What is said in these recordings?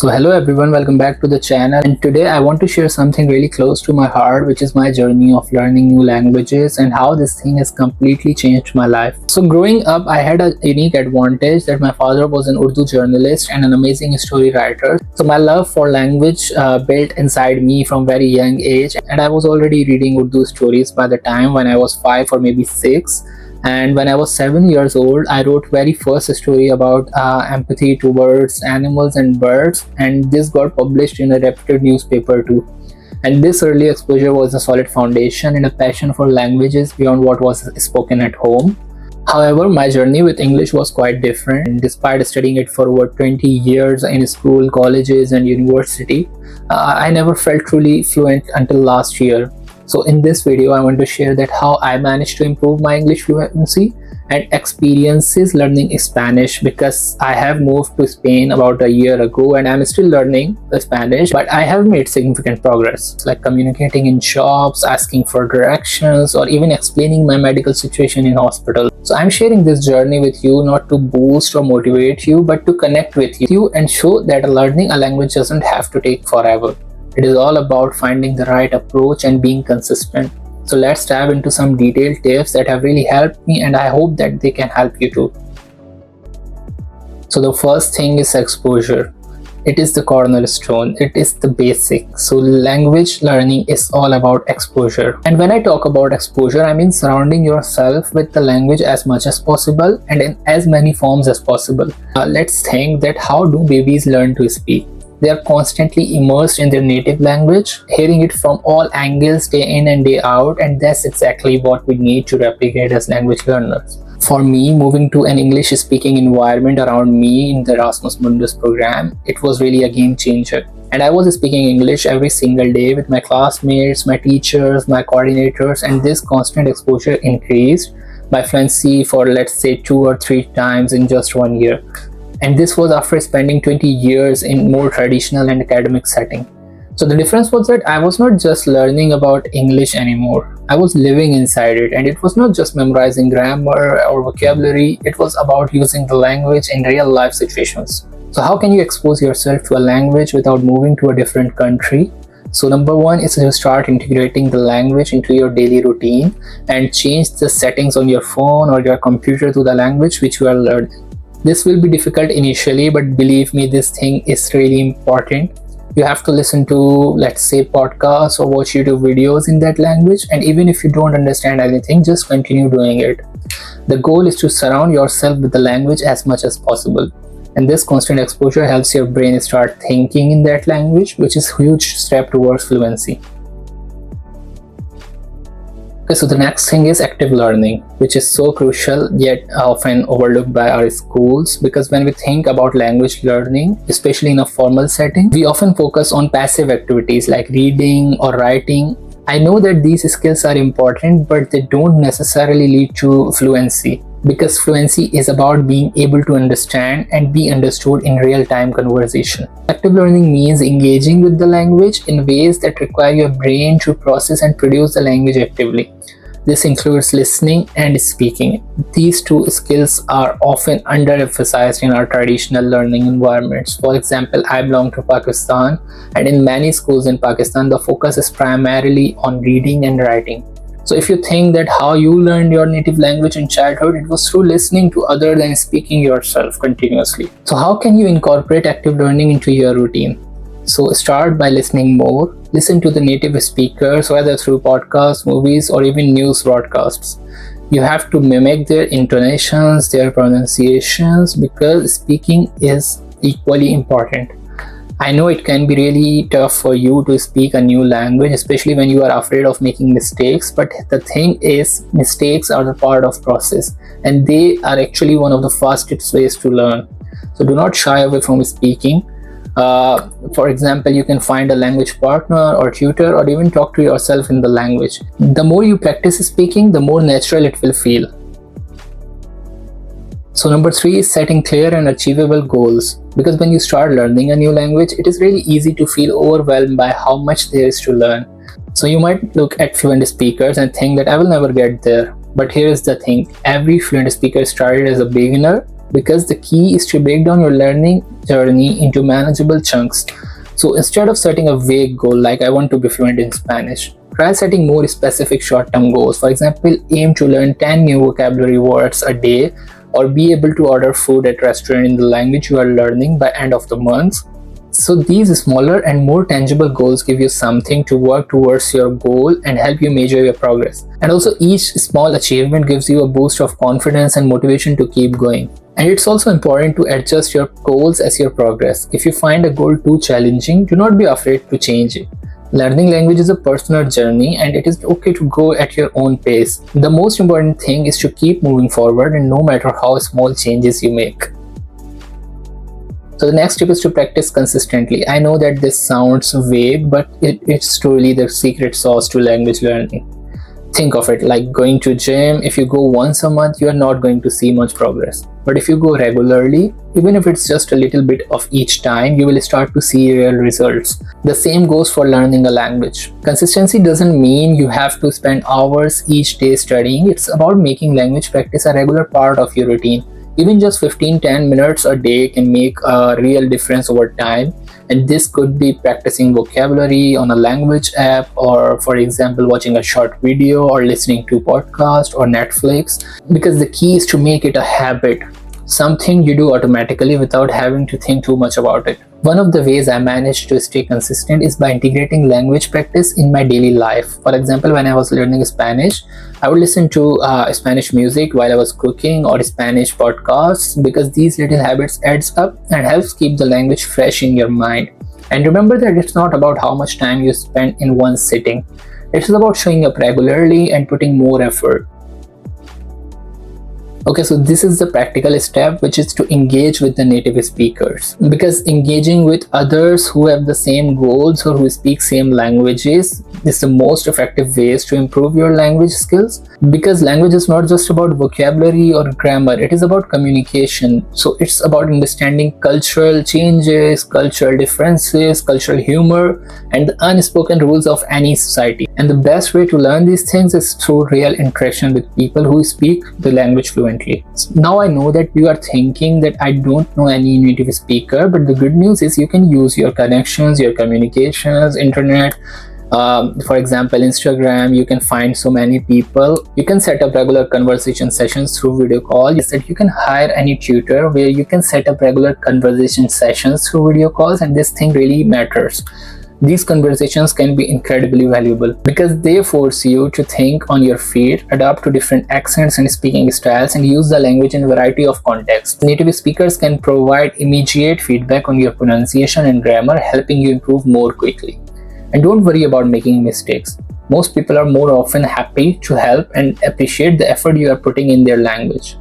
So hello everyone, welcome back to the channel, and today I want to share something really close to my heart, which is my journey of learning new languages and how this thing has completely changed my life. So growing up, I had a unique advantage that my father was an Urdu journalist and an amazing story writer. So my love for language built inside me from very young age, and I was already reading Urdu stories by the time when I was 5 or maybe 6. And when I was 7 years old, I wrote very first story about empathy towards animals and birds, and this got published in a reputed newspaper too. And this early exposure was a solid foundation and a passion for languages beyond what was spoken at home. However, my journey with English was quite different. And despite studying it for over 20 years in school, colleges and university, I never felt truly fluent until last year. So in this video, I want to share that how I managed to improve my English fluency and experiences learning Spanish, because I have moved to Spain about a year ago and I'm still learning the Spanish, but I have made significant progress, like communicating in shops, asking for directions, or even explaining my medical situation in hospital. So I'm sharing this journey with you not to boost or motivate you, but to connect with you and show that learning a language doesn't have to take forever. It is all about finding the right approach and being consistent. So let's dive into some detailed tips that have really helped me, and I hope that they can help you too. So the first thing is exposure. It is the cornerstone. It is the basic. So language learning is all about exposure. And when I talk about exposure, I mean surrounding yourself with the language as much as possible and in as many forms as possible. Let's think that how do babies learn to speak? They are constantly immersed in their native language, hearing it from all angles day in and day out, and that's exactly what we need to replicate as language learners. For me, moving to an English-speaking environment around me in the Erasmus Mundus program, it was really a game changer. And I was speaking English every single day with my classmates, my teachers, my coordinators, and this constant exposure increased my fluency for, let's say, 2 or 3 times in just 1 year. And this was after spending 20 years in more traditional and academic setting. So the difference was that I was not just learning about English anymore. I was living inside it, and it was not just memorizing grammar or vocabulary. It was about using the language in real life situations. So how can you expose yourself to a language without moving to a different country? So number one is to start integrating the language into your daily routine and change the settings on your phone or your computer to the language which you are learning. This will be difficult initially, but believe me, this thing is really important. You have to listen to, let's say, podcasts or watch YouTube videos in that language, and even if you don't understand anything, just continue doing it. The goal is to surround yourself with the language as much as possible, and this constant exposure helps your brain start thinking in that language, which is a huge step towards fluency. So the next thing is active learning, which is so crucial yet often overlooked by our schools, because when we think about language learning, especially in a formal setting, we often focus on passive activities like reading or writing. I know that these skills are important, but they don't necessarily lead to fluency, because fluency is about being able to understand and be understood in real-time conversation. Active learning means engaging with the language in ways that require your brain to process and produce the language actively. This includes listening and speaking. These two skills are often underemphasized in our traditional learning environments. For example, I belong to Pakistan, and in many schools in Pakistan, the focus is primarily on reading and writing. So if you think that how you learned your native language in childhood, it was through listening to other than speaking yourself continuously. So how can you incorporate active learning into your routine? So start by listening more. Listen to the native speakers, whether through podcasts, movies, or even news broadcasts. You have to mimic their intonations, their pronunciations, because speaking is equally important. I know it can be really tough for you to speak a new language, especially when you are afraid of making mistakes, but the thing is, mistakes are the part of process, and they are actually one of the fastest ways to learn. So do not shy away from speaking. For example, you can find a language partner or tutor, or even talk to yourself in the language. The more you practice speaking, the more natural it will feel. So number 3 is setting clear and achievable goals, because when you start learning a new language, it is really easy to feel overwhelmed by how much there is to learn. So you might look at fluent speakers and think that I will never get there. But here is the thing, every fluent speaker started as a beginner because the key is to break down your learning journey into manageable chunks. So instead of setting a vague goal like I want to be fluent in Spanish, try setting more specific short-term goals. For example, aim to learn 10 new vocabulary words a day, or be able to order food at restaurant in the language you are learning by end of the month. So these smaller and more tangible goals give you something to work towards your goal and help you measure your progress. And also each small achievement gives you a boost of confidence and motivation to keep going. And it's also important to adjust your goals as you progress. If you find a goal too challenging, do not be afraid to change it. Learning language is a personal journey and it is okay to go at your own pace. The most important thing is to keep moving forward, and no matter how small changes you make. So the next tip is to practice consistently. I know that this sounds vague, but it's truly the secret sauce to language learning. Think of it like going to gym. If you go once a month, you are not going to see much progress. But if you go regularly, even if it's just a little bit of each time, you will start to see real results. The same goes for learning a language. Consistency doesn't mean you have to spend hours each day studying. It's about making language practice a regular part of your routine. Even just 15-10 minutes a day can make a real difference over time. And this could be practicing vocabulary on a language app, or for example watching a short video, or listening to podcast or Netflix, because the key is to make it a habit, something you do automatically without having to think too much about it. One of the ways I managed to stay consistent is by integrating language practice in my daily life. For example, when I was learning Spanish, I would listen to Spanish music while I was cooking, or Spanish podcasts, because these little habits adds up and helps keep the language fresh in your mind. And remember that it's not about how much time you spend in one sitting. It's about showing up regularly and putting more effort. Okay, so this is the practical step, which is to engage with the native speakers, because engaging with others who have the same goals or who speak same languages is the most effective ways to improve your language skills. Because language is not just about vocabulary or grammar, it is about communication. So it's about understanding cultural changes, cultural differences, cultural humor, and the unspoken rules of any society. And the best way to learn these things is through real interaction with people who speak the language fluently. Now I know that you are thinking that I don't know any native speaker, but the good news is you can use your connections, your communications, internet. For example, Instagram, you can find so many people. You can set up regular conversation sessions through video call. You said you can hire any tutor where you can set up regular conversation sessions through video calls, and this thing really matters. These conversations can be incredibly valuable because they force you to think on your feet, adapt to different accents and speaking styles, and use the language in a variety of contexts. Native speakers can provide immediate feedback on your pronunciation and grammar, helping you improve more quickly. And don't worry about making mistakes. Most people are more often happy to help and appreciate the effort you are putting in their language.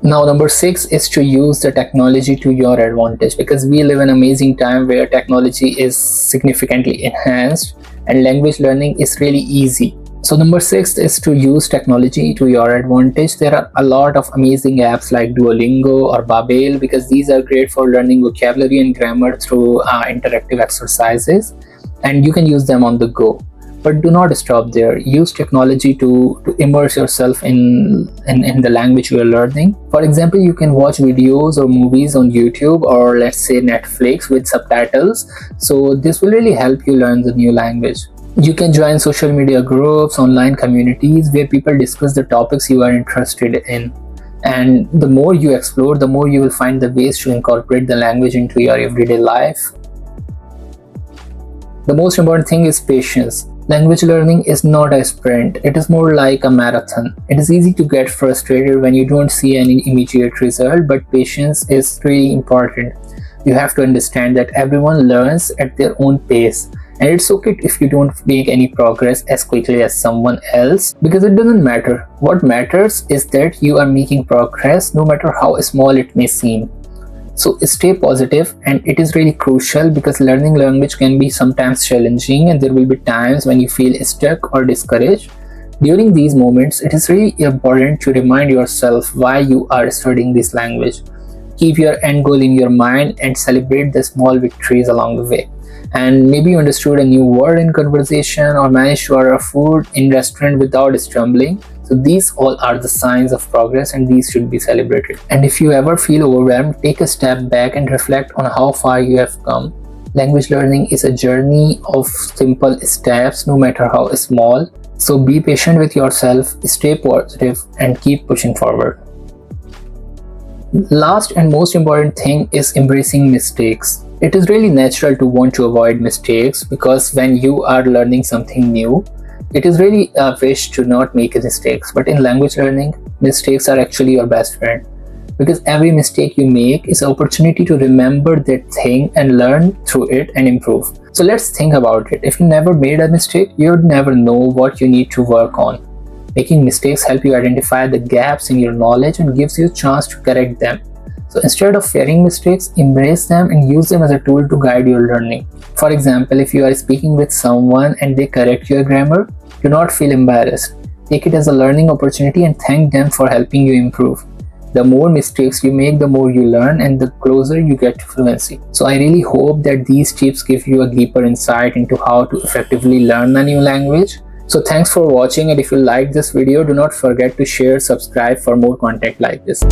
Now, number 6 is to use the technology to your advantage, because we live in an amazing time where technology is significantly enhanced and language learning is really easy. So number 6 is to use technology to your advantage. There are a lot of amazing apps like Duolingo or Babel, because these are great for learning vocabulary and grammar through interactive exercises, and you can use them on the go. But do not stop there. Use technology to immerse yourself in the language you are learning. For example, you can watch videos or movies on YouTube, or let's say Netflix, with subtitles. So this will really help you learn the new language. You can join social media groups, online communities where people discuss the topics you are interested in. And the more you explore, the more you will find the ways to incorporate the language into your everyday life. The most important thing is patience. Language learning is not a sprint, it is more like a marathon. It is easy to get frustrated when you don't see any immediate result, but patience is really important. You have to understand that everyone learns at their own pace, and it's okay if you don't make any progress as quickly as someone else, because it doesn't matter. What matters is that you are making progress, no matter how small it may seem. So stay positive, and it is really crucial because learning language can be sometimes challenging, and there will be times when you feel stuck or discouraged. During these moments, it is really important to remind yourself why you are studying this language. Keep your end goal in your mind and celebrate the small victories along the way. and maybe you understood a new word in conversation or managed to order food in restaurant without stumbling. So these all are the signs of progress, and these should be celebrated. And if you ever feel overwhelmed, take a step back and reflect on how far you have come. Language learning is a journey of simple steps, no matter how small. So be patient with yourself, stay positive, and keep pushing forward. Last and most important thing is embracing mistakes. It is really natural to want to avoid mistakes, because when you are learning something new, it is really a wish to not make mistakes. But in language learning, mistakes are actually your best friend, because every mistake you make is an opportunity to remember that thing and learn through it and improve. So let's think about it. If you never made a mistake, you'd never know what you need to work on. Making mistakes help you identify the gaps in your knowledge and gives you a chance to correct them. So instead of fearing mistakes, embrace them and use them as a tool to guide your learning. For example, if you are speaking with someone and they correct your grammar, do not feel embarrassed. Take it as a learning opportunity and thank them for helping you improve. The more mistakes you make, the more you learn and the closer you get to fluency. So I really hope that these tips give you a deeper insight into how to effectively learn a new language. So thanks for watching, and if you liked this video, do not forget to share, subscribe for more content like this.